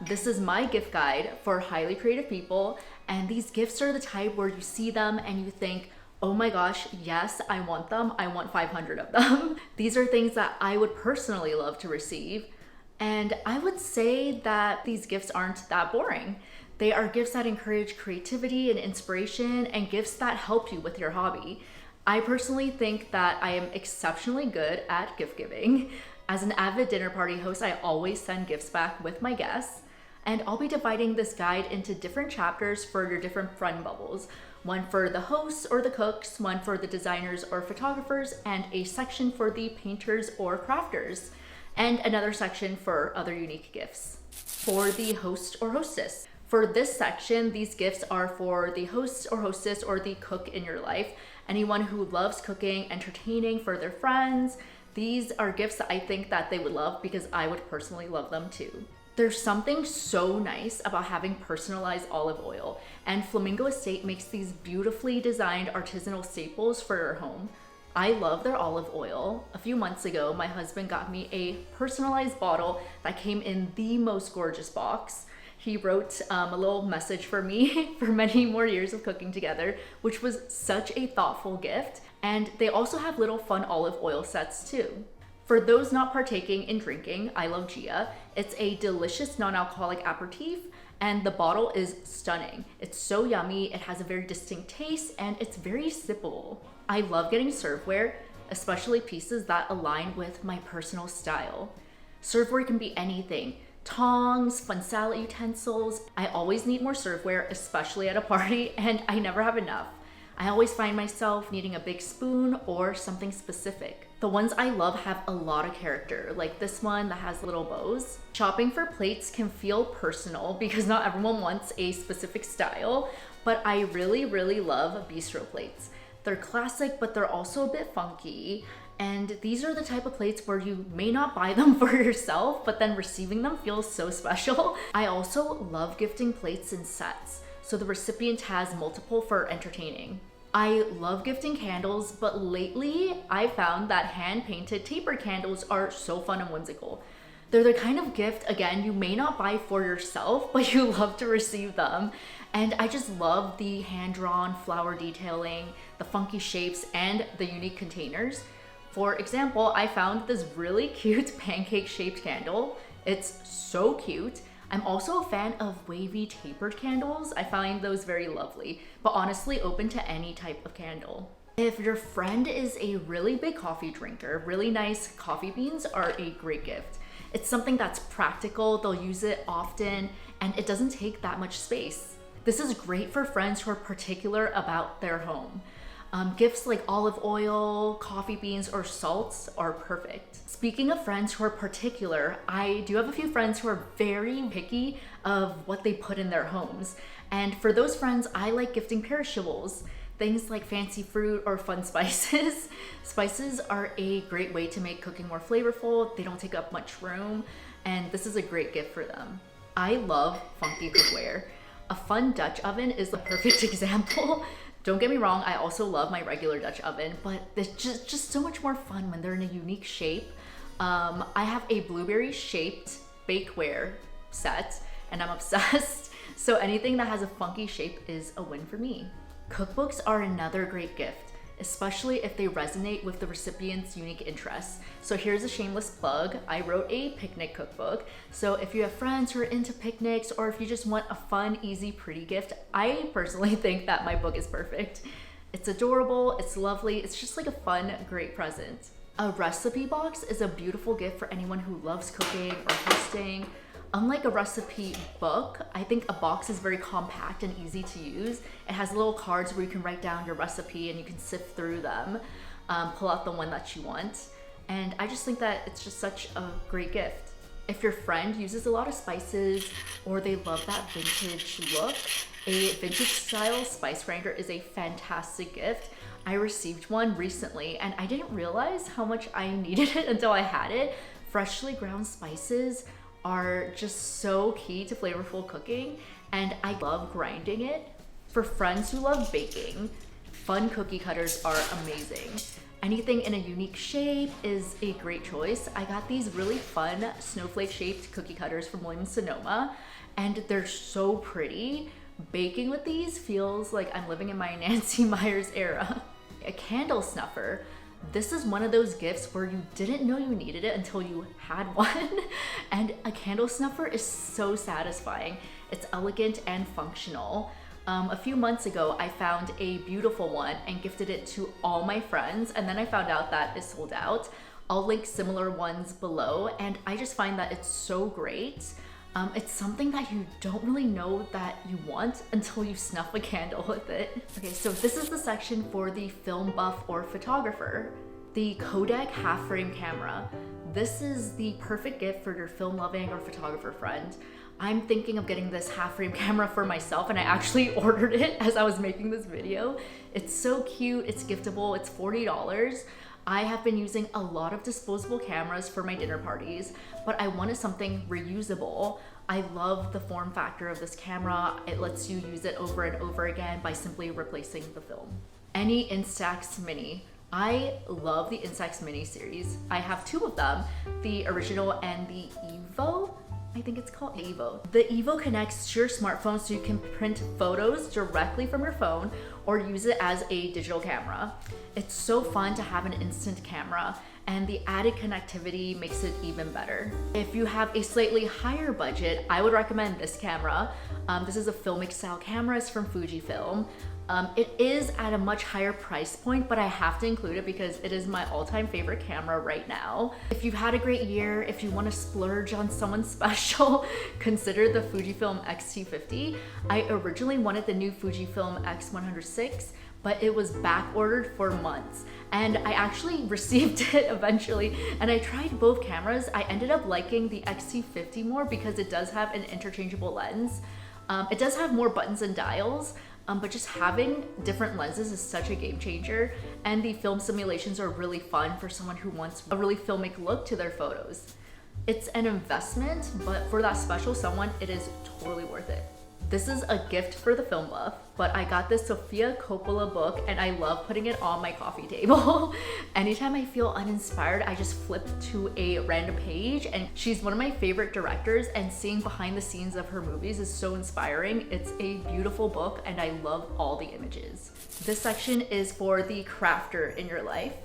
This is my gift guide for highly creative people, and these gifts are the type where you see them and you think, oh my gosh, yes, I want them. I want 500 of them. These are things that I would personally love to receive. And I would say that these gifts aren't that boring. They are gifts that encourage creativity and inspiration, and gifts that help you with your hobby. I personally think that I am exceptionally good at gift giving. As an avid dinner party host, I always send gifts back with my guests. And I'll be dividing this guide into different chapters for your different friend bubbles. One for the hosts or the cooks, one for the designers or photographers, and a section for the painters or crafters, and another section for other unique gifts for the host or hostess. For this section, these gifts are for the host or hostess or the cook in your life, anyone who loves cooking, entertaining for their friends. These are gifts that I think that they would love because I would personally love them too. There's something so nice about having personalized olive oil, and Flamingo Estate makes these beautifully designed artisanal staples for your home. I love their olive oil. A few months ago, my husband got me a personalized bottle that came in the most gorgeous box. He wrote a little message for me for many more years of cooking together, which was such a thoughtful gift. And they also have little fun olive oil sets too. For those not partaking in drinking, I love Gia. It's a delicious non-alcoholic aperitif, and the bottle is stunning. It's so yummy, it has a very distinct taste, and it's very sippable. I love getting serveware, especially pieces that align with my personal style. Serveware can be anything. Tongs, fun salad utensils. I always need more serveware, especially at a party, and I never have enough. I always find myself needing a big spoon or something specific. The ones I love have a lot of character, like this one that has little bows. Shopping for plates can feel personal because not everyone wants a specific style, but I really love Bistro Plates. They're classic, but they're also a bit funky. And these are the type of plates where you may not buy them for yourself, but then receiving them feels so special. I also love gifting plates in sets, so the recipient has multiple for entertaining. I love gifting candles, but lately I found that hand-painted tapered candles are so fun and whimsical. They're the kind of gift, again, you may not buy for yourself, but you love to receive them. And I just love the hand-drawn flower detailing, the funky shapes, and the unique containers. For example, I found this really cute pancake-shaped candle. It's so cute. I'm also a fan of wavy tapered candles. I find those very lovely, but honestly open to any type of candle. If your friend is a really big coffee drinker, really nice coffee beans are a great gift. It's something that's practical, they'll use it often, and it doesn't take that much space. This is great for friends who are particular about their home. Gifts like olive oil, coffee beans, or salts are perfect. Speaking of friends who are particular, I do have a few friends who are very picky of what they put in their homes. And for those friends, I like gifting perishables, things like fancy fruit or fun spices. Spices are a great way to make cooking more flavorful. They don't take up much room, and this is a great gift for them. I love funky cookware. A fun Dutch oven is the perfect example. Don't get me wrong, I also love my regular Dutch oven, but it's just so much more fun when they're in a unique shape. I have a blueberry shaped bakeware set and I'm obsessed. So anything that has a funky shape is a win for me. Cookbooks are another great gift, especially if they resonate with the recipient's unique interests. So here's a shameless plug. I wrote a picnic cookbook. So if you have friends who are into picnics, or if you just want a fun, easy, pretty gift, I personally think that my book is perfect. It's adorable, it's lovely, it's just like a fun, great present. A recipe box is a beautiful gift for anyone who loves cooking or hosting. Unlike a recipe book, I think a box is very compact and easy to use. It has little cards where you can write down your recipe and you can sift through them, pull out the one that you want. And I just think that it's just such a great gift. If your friend uses a lot of spices or they love that vintage look, a vintage style spice grinder is a fantastic gift. I received one recently and I didn't realize how much I needed it until I had it. Freshly ground spices are just so key to flavorful cooking, and I love grinding it. For friends who love baking, fun cookie cutters are amazing. Anything in a unique shape is a great choice. I got these really fun snowflake shaped cookie cutters from Williams-Sonoma, and they're so pretty. Baking with these feels like I'm living in my Nancy Meyers era. A candle snuffer. This is one of those gifts where you didn't know you needed it until you had one. And a candle snuffer is so satisfying. It's elegant and functional. A few months ago, I found a beautiful one and gifted it to all my friends, and then I found out that it sold out. I'll link similar ones below, and I just find that it's so great. It's something that you don't really know that you want until you snuff a candle with it. Okay, so this is the section for the film buff or photographer. The Kodak half frame camera. This is the perfect gift for your film loving or photographer friend. I'm thinking of getting this half frame camera for myself, and I actually ordered it as I was making this video. It's so cute, it's giftable, it's $40. I have been using a lot of disposable cameras for my dinner parties, but I wanted something reusable. I love the form factor of this camera. It lets you use it over and over again by simply replacing the film. Any Instax Mini. I love the Instax Mini series. I have two of them, the original and the Evo. I think it's called Evo. The Evo connects to your smartphone so you can print photos directly from your phone or use it as a digital camera. It's so fun to have an instant camera, and the added connectivity makes it even better. If you have a slightly higher budget, I would recommend this camera. This is a filmic style camera. It's from Fujifilm. It is at a much higher price point, but I have to include it because it is my all-time favorite camera right now. If you've had a great year, if you want to splurge on someone special, consider the Fujifilm X-T50. I originally wanted the new Fujifilm X106, but it was back ordered for months, and I actually received it eventually. And I tried both cameras. I ended up liking the X-T50 more because it does have an interchangeable lens. It does have more buttons and dials, but just having different lenses is such a game changer, and the film simulations are really fun for someone who wants a really filmic look to their photos. It's an investment, but for that special someone, it is totally worth it. This is a gift for the film buff, but I got this Sofia Coppola book and I love putting it on my coffee table. Anytime I feel uninspired, I just flip to a random page, and she's one of my favorite directors, and seeing behind the scenes of her movies is so inspiring. It's a beautiful book and I love all the images. This section is for the crafter in your life.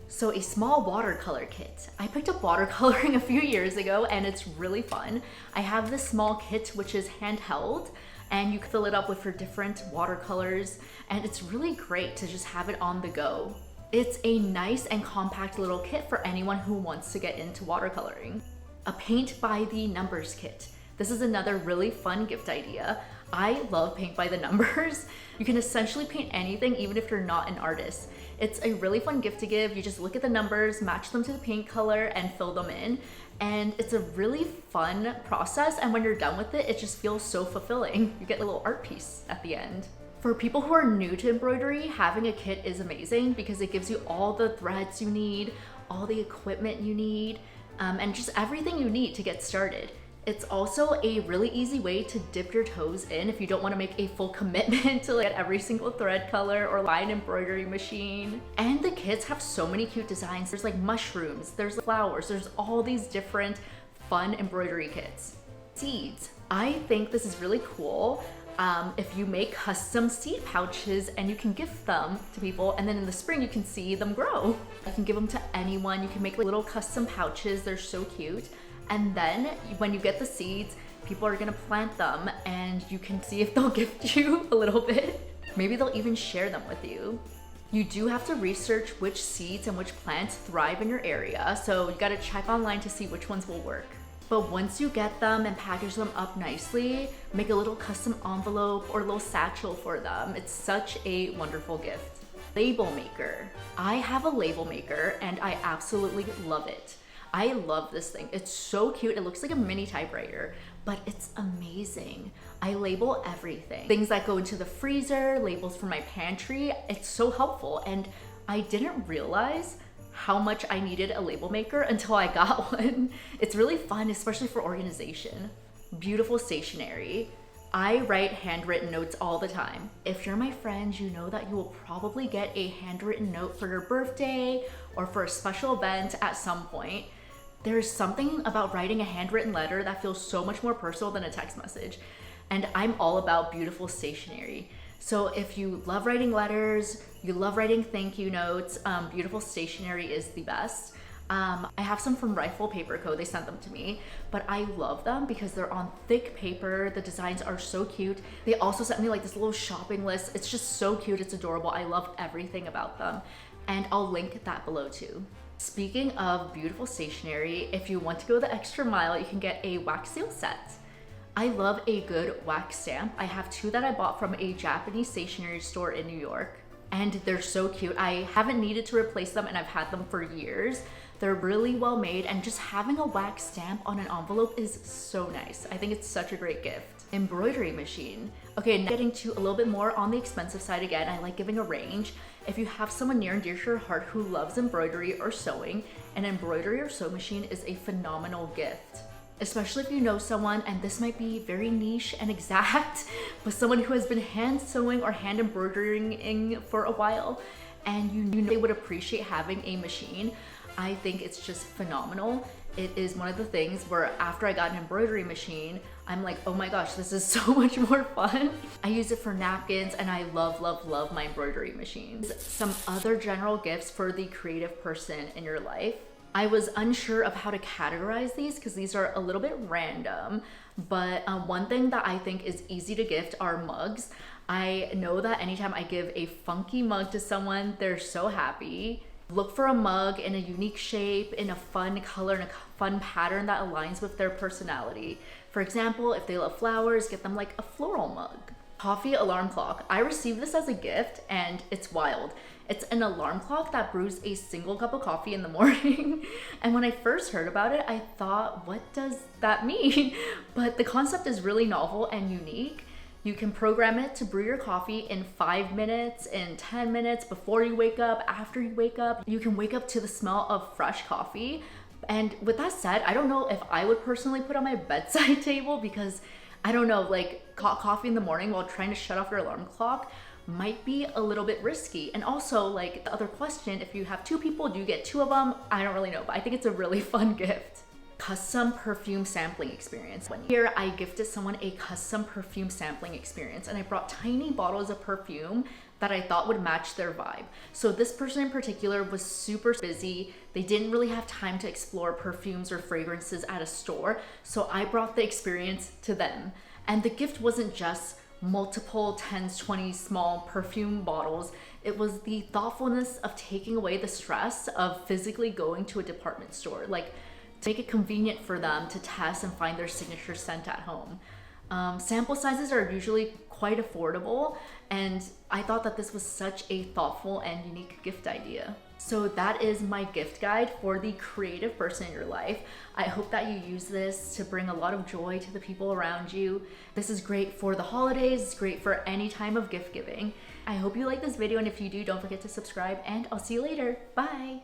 So a small watercolor kit. I picked up watercoloring a few years ago and it's really fun. I have this small kit which is handheld, and you can fill it up with your different watercolors, and it's really great to just have it on the go. It's a nice and compact little kit for anyone who wants to get into watercoloring. A paint by the numbers kit. This is another really fun gift idea. I love paint by the numbers. You can essentially paint anything even if you're not an artist. It's a really fun gift to give. You just look at the numbers, match them to the paint color, and fill them in. And it's a really fun process, and when you're done with it, it just feels so fulfilling. You get a little art piece at the end. For people who are new to embroidery, having a kit is amazing because it gives you all the threads you need, all the equipment you need, and just everything you need to get started. It's also a really easy way to dip your toes in if you don't want to make a full commitment to get every single thread color or buy an embroidery machine. And the kits have so many cute designs. There's like mushrooms, there's flowers, there's all these different fun embroidery kits. Seeds. I think this is really cool. If you make custom seed pouches and you can gift them to people, and then in the spring you can see them grow. You can give them to anyone. You can make little custom pouches. They're so cute. And then when you get the seeds, people are gonna plant them and you can see if they'll gift you a little bit. Maybe they'll even share them with you. You do have to research which seeds and which plants thrive in your area, so you gotta check online to see which ones will work. But once you get them and package them up nicely, make a little custom envelope or a little satchel for them. It's such a wonderful gift. Label maker. I have a label maker and I absolutely love it. I love this thing. It's so cute. It looks like a mini typewriter, but it's amazing. I label everything. Things that go into the freezer, labels for my pantry. It's so helpful. And I didn't realize how much I needed a label maker until I got one. It's really fun, especially for organization. Beautiful stationery. I write handwritten notes all the time. If you're my friend, you know that you will probably get a handwritten note for your birthday or for a special event at some point. There's something about writing a handwritten letter that feels so much more personal than a text message. And I'm all about beautiful stationery. So if you love writing letters, you love writing thank you notes, beautiful stationery is the best. I have some from Rifle Paper Co. They sent them to me, but I love them because they're on thick paper. The designs are so cute. They also sent me like this little shopping list. It's just so cute. It's adorable. I love everything about them. And I'll link that below too. Speaking of beautiful stationery, if you want to go the extra mile, you can get a wax seal set. I love a good wax stamp. I have two that I bought from a Japanese stationery store in New York, and they're so cute. I haven't needed to replace them and I've had them for years. They're really well made, and just having a wax stamp on an envelope is so nice. I think it's such a great gift. Embroidery machine. Okay, now getting to a little bit more on the expensive side again, I like giving a range. If you have someone near and dear to your heart who loves embroidery or sewing, an embroidery or sew machine is a phenomenal gift. Especially if you know someone, and this might be very niche and exact, but someone who has been hand sewing or hand embroidering for a while, and you know they would appreciate having a machine. I think it's just phenomenal. It is one of the things where after I got an embroidery machine, I'm like, oh my gosh, this is so much more fun. I use it for napkins, and I love, love, love my embroidery machines. Some other general gifts for the creative person in your life. I was unsure of how to categorize these because these are a little bit random, but one thing that I think is easy to gift are mugs. I know that anytime I give a funky mug to someone, they're so happy. Look for a mug in a unique shape, in a fun color, and a fun pattern that aligns with their personality. For example, if they love flowers, get them like a floral mug. Coffee alarm clock. I received this as a gift and it's wild. It's an alarm clock that brews a single cup of coffee in the morning. And when I first heard about it, I thought, what does that mean? But the concept is really novel and unique. You can program it to brew your coffee in 5 minutes, in 10 minutes, before you wake up, after you wake up. You can wake up to the smell of fresh coffee. And with that said, I don't know if I would personally put on my bedside table because I don't know, like hot coffee in the morning while trying to shut off your alarm clock might be a little bit risky. And also, like the other question, if you have two people, do you get two of them? I don't really know, but I think it's a really fun gift. Custom perfume sampling experience. One year I gifted someone a custom perfume sampling experience, and I brought tiny bottles of perfume that I thought would match their vibe. So this person in particular was super busy. They didn't really have time to explore perfumes or fragrances at a store. So I brought the experience to them. And the gift wasn't just multiple 10s, 20s small perfume bottles. It was the thoughtfulness of taking away the stress of physically going to a department store. Like, to make it convenient for them to test and find their signature scent at home. Sample sizes are usually quite affordable, and I thought that this was such a thoughtful and unique gift idea. So that is my gift guide for the creative person in your life. I hope that you use this to bring a lot of joy to the people around you. This is great for the holidays, it's great for any time of gift giving. I hope you like this video, and if you do, don't forget to subscribe, and I'll see you later. Bye!